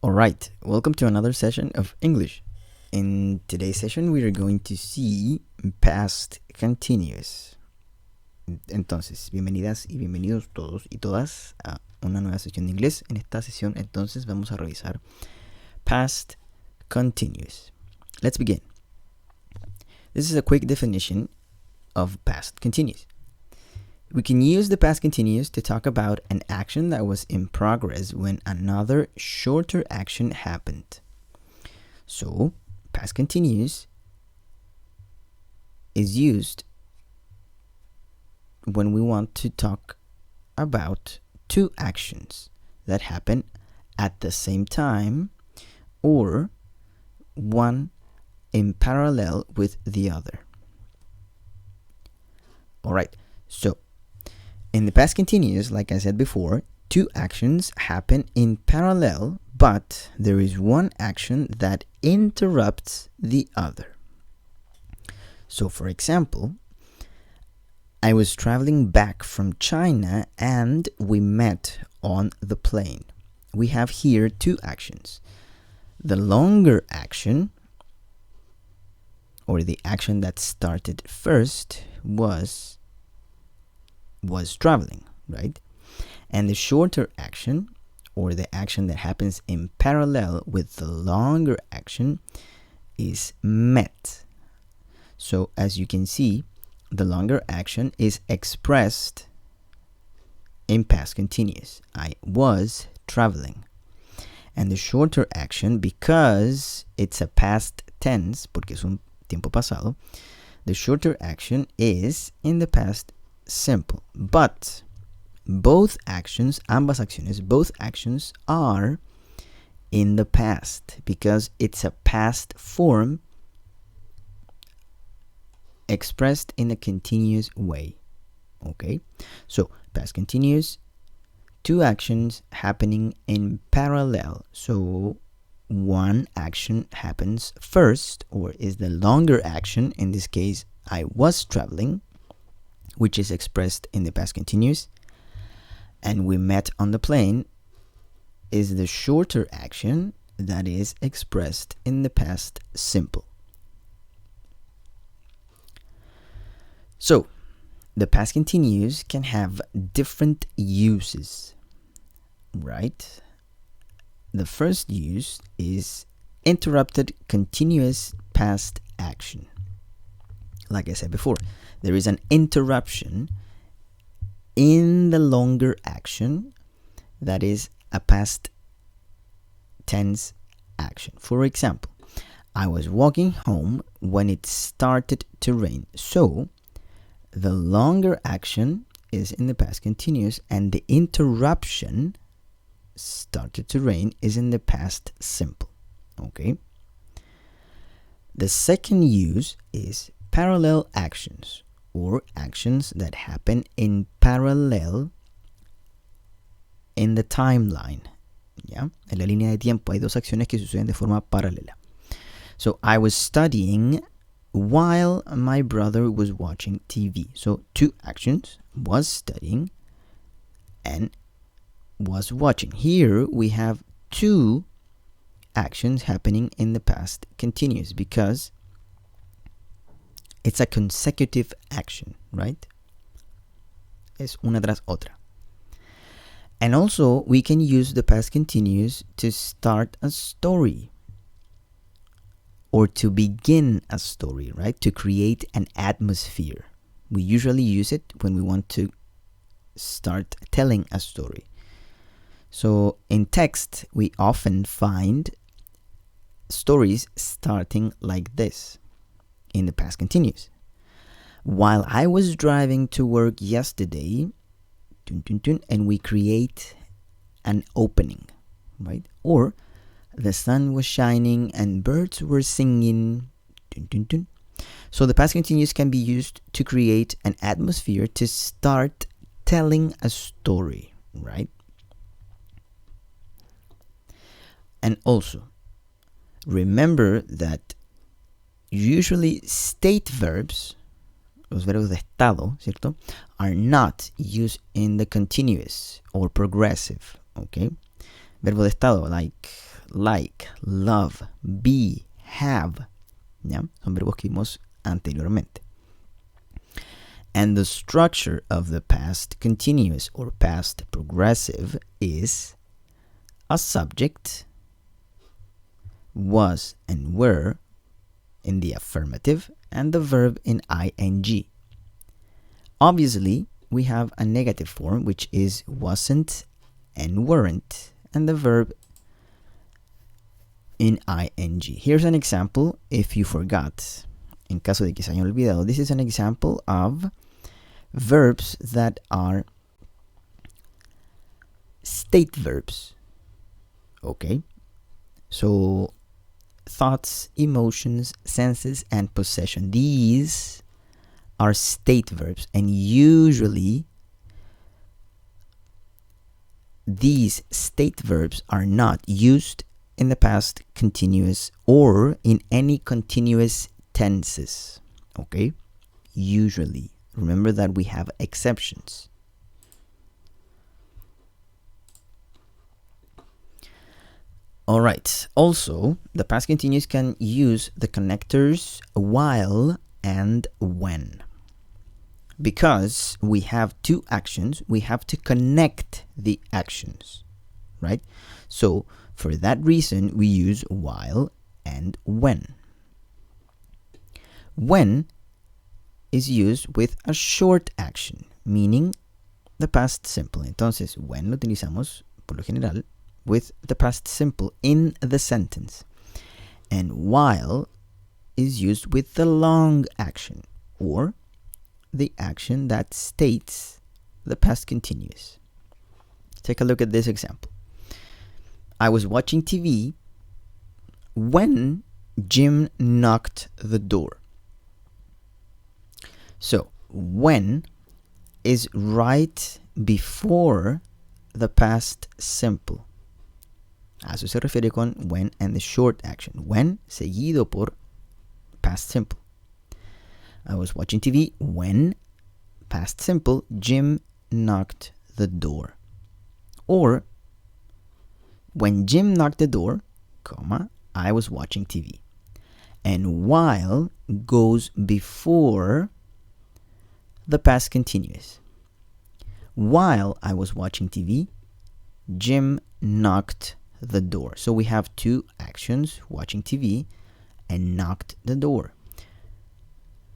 Alright, welcome to another session of English. In today's session we are going to see past continuous. Entonces, bienvenidas y bienvenidos todos y todas a una nueva sesión de inglés. En esta sesión entonces vamos a revisar past continuous. Let's begin. This is a quick definition of past continuous. We can use the past continuous to talk about an action that was in progress when another shorter action happened. So, past continuous is used when we want to talk about two actions that happen at the same time or one in parallel with the other. Alright, so in the past continuous, like I said before, two actions happen in parallel, but there is one action that interrupts the other. So, for example, I was traveling back from China and we met on the plane. We have here two actions. The longer action, or the action that started first, was traveling, right? And the shorter action, or the action that happens in parallel with the longer action, is met. So as you can see, the longer action is expressed in past continuous. I was traveling. And the shorter action, because it's a past tense, porque es un tiempo pasado, the shorter action is in the past simple. But both actions, ambas acciones, both actions are in the past because it's a past form expressed in a continuous way. Okay? So, past continuous, two actions happening in parallel. So, one action happens first, or is the longer action. In this case, I was traveling, which is expressed in the past continuous, and we met on the plane is the shorter action that is expressed in the past simple. So, the past continuous can have different uses, right? The first use is interrupted continuous past action. Like I said before, there is an interruption in the longer action that is a past tense action. For example, I was walking home when it started to rain. So, the longer action is in the past continuous and the interruption, started to rain, is in the past simple. Okay? The second use is parallel actions, or actions that happen in parallel in the timeline. ¿Ya? En la línea de tiempo hay dos acciones que suceden de forma paralela. So, I was studying while my brother was watching TV. So, two actions, was studying and was watching. Here we have two actions happening in the past continuous because it's a consecutive action, right? Es una tras otra. And also, we can use the past continuous to start a story or to begin a story, right? To create an atmosphere. We usually use it when we want to start telling a story. So, in text, we often find stories starting like this in the past continuous. While I was driving to work yesterday, and we create an opening, right? Or the sun was shining and birds were singing. So the past continuous can be used to create an atmosphere to start telling a story, right? And also, remember that usually state verbs, los verbos de estado, ¿cierto? Are not used in the continuous or progressive, okay? Verbo de estado, like like, love, be, have. ¿Ya? Son verbos que vimos anteriormente. And the structure of the past continuous or past progressive is a subject, was and were in the affirmative, and the verb in ing. Obviously, we have a negative form, which is wasn't and weren't, and the verb in ing. Here's an example, if you forgot. En caso de que se hayan olvidado, this is an example of verbs that are state verbs. Okay? So, thoughts, emotions, senses, and possession. These are state verbs, and usually these state verbs are not used in the past continuous or in any continuous tenses. Okay? Usually. Remember that we have exceptions. All right. Also, the past continuous can use the connectors while and when. Because we have two actions, we have to connect the actions, right? So, for that reason, we use while and when. When is used with a short action, meaning the past simple. Entonces, when lo utilizamos, por lo general, with the past simple in the sentence. And while is used with the long action, or the action that states the past continuous. Take a look at this example. I was watching TV when Jim knocked the door. So, when is right before the past simple. A eso se refiere con when and the short action. When seguido por past simple. I was watching TV when, past simple, Jim knocked the door. Or, when Jim knocked the door, comma, I was watching TV. And while goes before the past continuous. While I was watching TV, Jim knocked the door. So we have two actions, watching TV and knocked the door.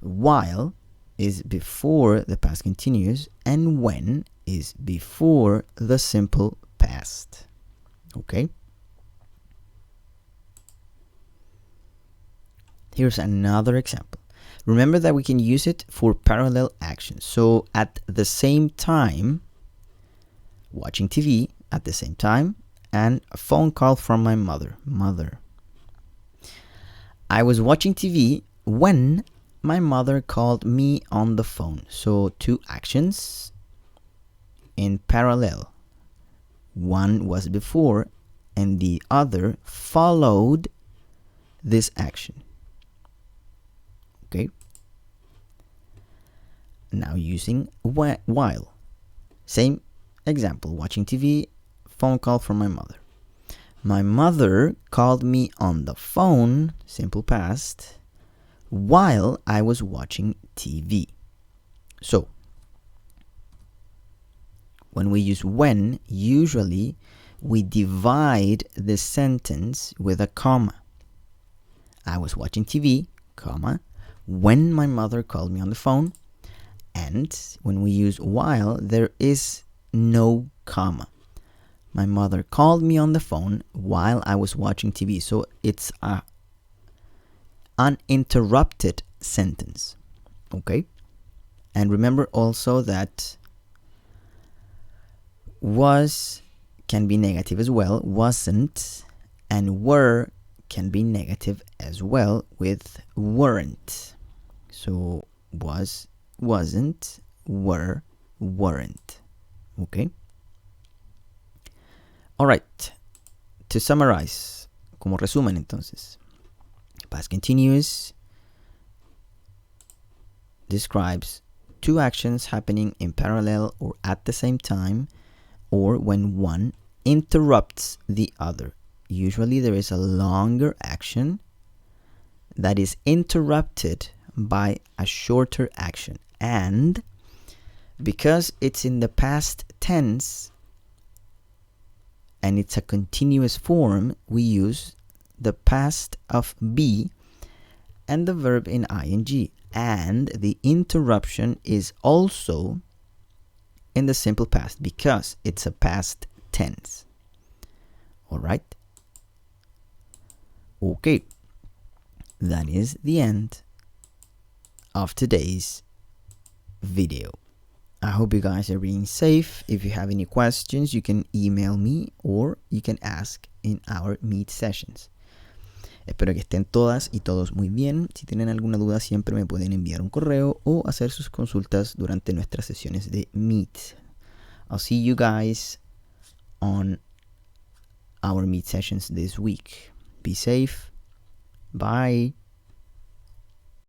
While is before the past continuous, and when is before the simple past. Okay? Here's another example. Remember that we can use it for parallel actions. So at the same time, watching TV at the same time, and a phone call from my mother. I was watching TV when my mother called me on the phone. So two actions in parallel. One was before and the other followed this action. Okay? Now using while. Same example, watching TV, phone call from my mother. My mother called me on the phone, simple past, while I was watching TV. So, when we use when, usually we divide the sentence with a comma. I was watching TV, comma, when my mother called me on the phone. And when we use while, there is no comma. My mother called me on the phone while I was watching TV. So it's a uninterrupted sentence. Okay? And remember also that was can be negative as well. Wasn't and were can be negative as well with weren't. So was, wasn't, were, weren't. Okay? Alright, to summarize, como resumen entonces, past continuous describes two actions happening in parallel or at the same time, or when one interrupts the other. usually there is a longer action that is interrupted by a shorter action. And because it's in the past tense and it's a continuous form, we use the past of be and the verb in ing. And the interruption is also in the simple past because it's a past tense. All right? Okay. That is the end of today's video. I hope you guys are being safe. If you have any questions, you can email me or you can ask in our Meet sessions. Espero que estén todas y todos muy bien. Si tienen alguna duda, siempre me pueden enviar un correo o hacer sus consultas durante nuestras sesiones de Meet. I'll see you guys on our Meet sessions this week. Be safe. Bye.